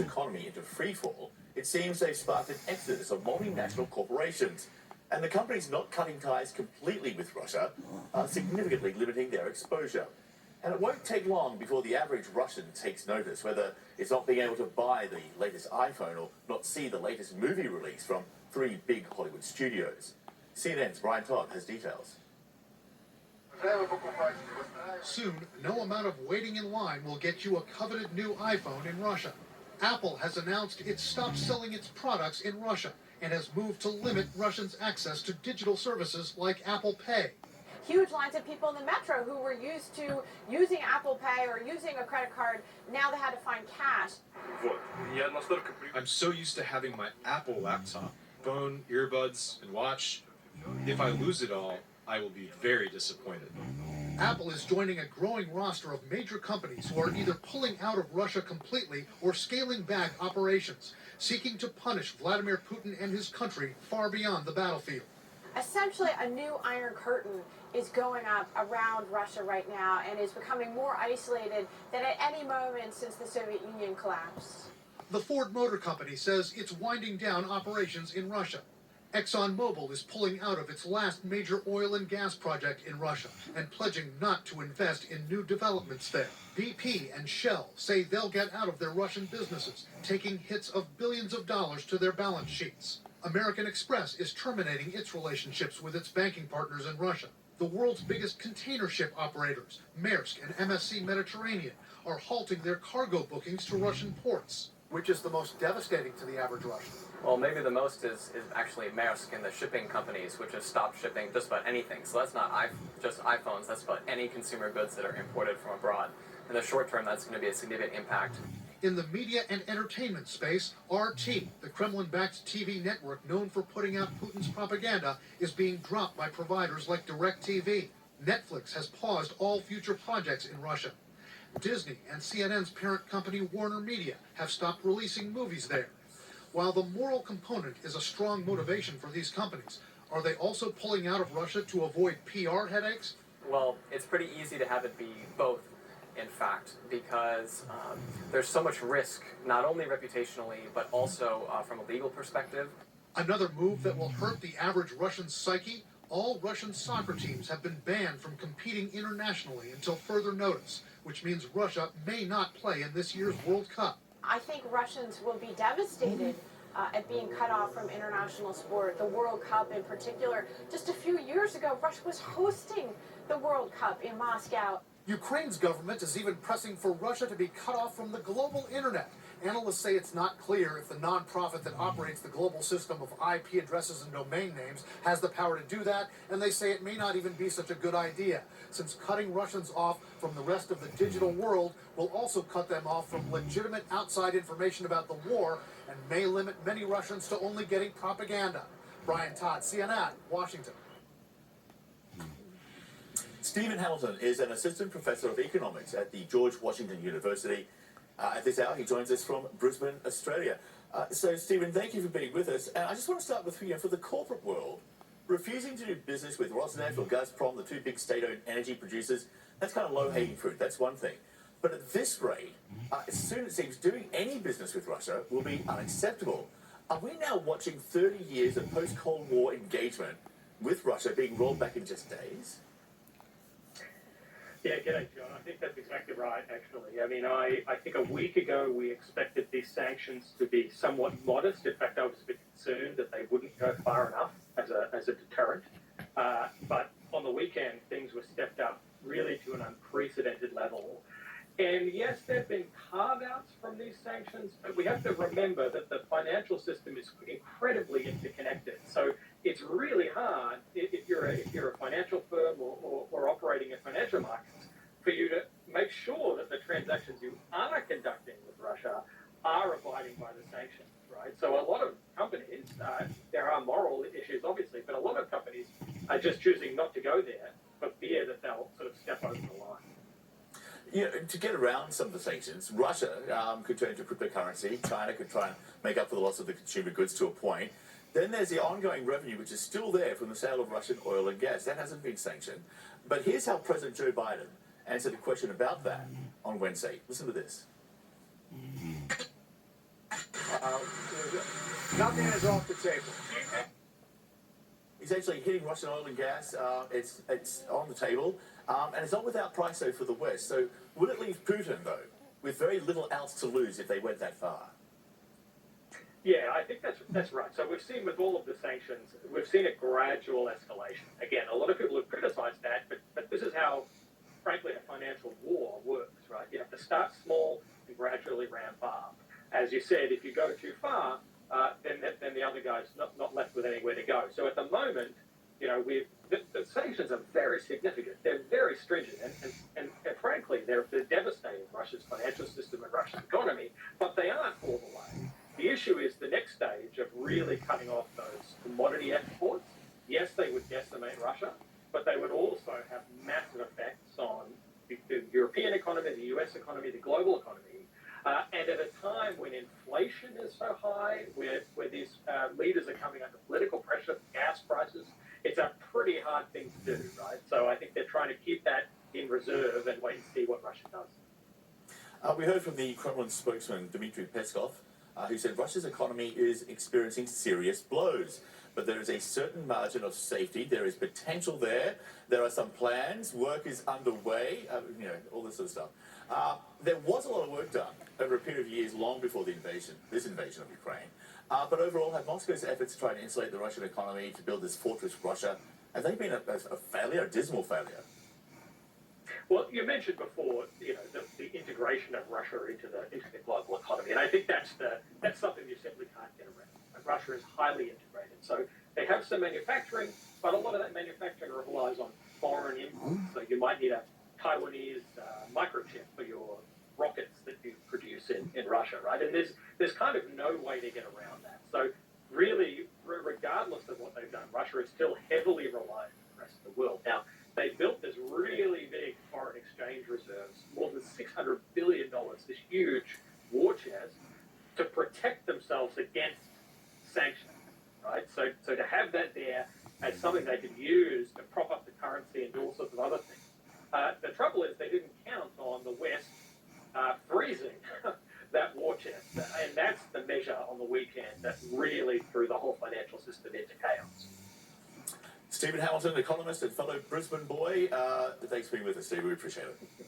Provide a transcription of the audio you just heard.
economy into freefall, it seems they've sparked an exodus of multinational corporations. And the companies not cutting ties completely with Russia are significantly limiting their exposure. And it won't take long before the average Russian takes notice, whether it's not being able to buy the latest iPhone or not see the latest movie release from three big Hollywood studios. CNN's Brian Todd has details. Soon, no amount of waiting in line will get you a coveted new iPhone in Russia. Apple has announced it's stopped selling its products in Russia and has moved to limit Russians' access to digital services like Apple Pay. Huge lines of people in the metro who were used to using Apple Pay or using a credit card, now they had to find cash. I'm so used to having my Apple laptop, phone, earbuds, and watch. If I lose it all, I will be very disappointed. Apple is joining a growing roster of major companies who are either pulling out of Russia completely or scaling back operations, seeking to punish Vladimir Putin and his country far beyond the battlefield. Essentially, a new Iron Curtain is going up around Russia right now and is becoming more isolated than at any moment since the Soviet Union collapsed. The Ford Motor Company says it's winding down operations in Russia. ExxonMobil is pulling out of its last major oil and gas project in Russia and pledging not to invest in new developments there. BP and Shell say they'll get out of their Russian businesses, taking hits of billions of dollars to their balance sheets. American Express is terminating its relationships with its banking partners in Russia. The world's biggest container ship operators, Maersk and MSC Mediterranean, are halting their cargo bookings to Russian ports. Which is the most devastating to the average Russian? Well, maybe the most is actually Maersk and the shipping companies, which have stopped shipping just about anything. So that's not just iPhones, that's about any consumer goods that are imported from abroad. In the short term, that's going to be a significant impact. In the media and entertainment space, RT, the Kremlin-backed TV network known for putting out Putin's propaganda, is being dropped by providers like DirecTV. Netflix has paused all future projects in Russia. Disney and CNN's parent company Warner Media have stopped releasing movies there. While the moral component is a strong motivation for these companies, are they also pulling out of Russia to avoid PR headaches? Well, it's pretty easy to have it be both, in fact, because there's so much risk, not only reputationally, but also from a legal perspective. Another move that will hurt the average Russian psyche? All Russian soccer teams have been banned from competing internationally until further notice, which means Russia may not play in this year's World Cup. I think Russians will be devastated at being cut off from international sport, the World Cup in particular. Just a few years ago, Russia was hosting the World Cup in Moscow. Ukraine's government is even pressing for Russia to be cut off from the global internet. Analysts say it's not clear if the nonprofit that operates the global system of IP addresses and domain names has the power to do that, and they say it may not even be such a good idea, since cutting Russians off from the rest of the digital world will also cut them off from legitimate outside information about the war and may limit many Russians to only getting propaganda. Brian Todd, CNN, Washington. Stephen Hamilton is an assistant professor of economics at the George Washington University. At this hour, he joins us from Brisbane, Australia. So, Stephen, thank you for being with us. And I just want to start with, for the corporate world, refusing to do business with Rosneft or Gazprom, the two big state-owned energy producers, that's kind of low-hanging fruit. That's one thing. But at this rate, soon it seems doing any business with Russia will be unacceptable. Are we now watching 30 years of post-Cold War engagement with Russia being rolled back in just days? Yeah, g'day, John. I think that's exactly right, actually. I mean, I think a week ago we expected these sanctions to be somewhat modest. In fact, I was a bit concerned that they wouldn't go far enough as a deterrent. But on the weekend, things were stepped up really to an unprecedented level. And yes, there have been carve-outs from these sanctions, but we have to remember that the financial system is incredibly interconnected. So it's really hard if you're a financial firm or operating in financial markets for you to make sure that the transactions you are conducting with Russia are abiding by the sanctions, right? So a lot of companies, there are moral issues obviously, but a lot of companies are just choosing not to go there for fear that they'll sort of step over the line. To get around some of the sanctions, Russia could turn to cryptocurrency. China could try and make up for the loss of the consumer goods to a point. Then there's the ongoing revenue, which is still there from the sale of Russian oil and gas. That hasn't been sanctioned. But here's how President Joe Biden answered a question about that on Wednesday. Listen to this. Nothing is off the table. Essentially hitting Russian oil and gas, it's on the table, and it's not without price though for the West. So would it leave Putin though with very little else to lose if they went that far? Yeah, I think that's right. So we've seen with all of the sanctions, we've seen a gradual escalation. Again, a lot of people have criticized that, but this is how, frankly, a financial war works, right? You have to start small and gradually ramp up. As you said, if you go too far, then the other guy's not left with anywhere to go. So at the moment, you know, the sanctions are very significant. They're very stringent, and frankly, they're devastating Russia's financial system and Russia's economy, but they aren't all the way. The issue is the next stage of really cutting off those commodity exports. Yes, they would decimate Russia, but they would also have massive effects on the European economy, the US economy, the global economy. And at a time when inflation is so high, where these leaders are coming under political pressure from gas prices, it's a pretty hard thing to do, right? So I think they're trying to keep that in reserve and wait and see what Russia does. We heard from the Kremlin spokesman Dmitry Peskov, who said Russia's economy is experiencing serious blows. But there is a certain margin of safety. There is potential there. There are some plans. Work is underway. All this sort of stuff. There was a lot of work done over a period of years long before this invasion of Ukraine. But overall, have Moscow's efforts to try and insulate the Russian economy to build this fortress Russia, have they been a failure, a dismal failure? Well, you mentioned before, the integration of Russia into the global economy, and I think that's something you simply can't get around. Russia is highly integrated, so they have some manufacturing, but a lot of that manufacturing relies on foreign imports. So you might need a Taiwanese microchip for your rockets that you produce in Russia, right? And there's kind of no way to get around that. So really, regardless of what they've done, Russia is still heavily reliant on the rest of the world. Now, they built this really big foreign exchange reserves, more than $600 billion, this huge war chest, to protect themselves against sanctions, right? So to have that there as something they could use to prop up the currency and do all sorts of other things. The trouble is they didn't count on the West freezing that war chest, and that's the measure on the weekend that really threw the whole financial system into chaos. Stephen Hamilton, economist and fellow Brisbane boy. Thanks for being with us, Steve. We appreciate it.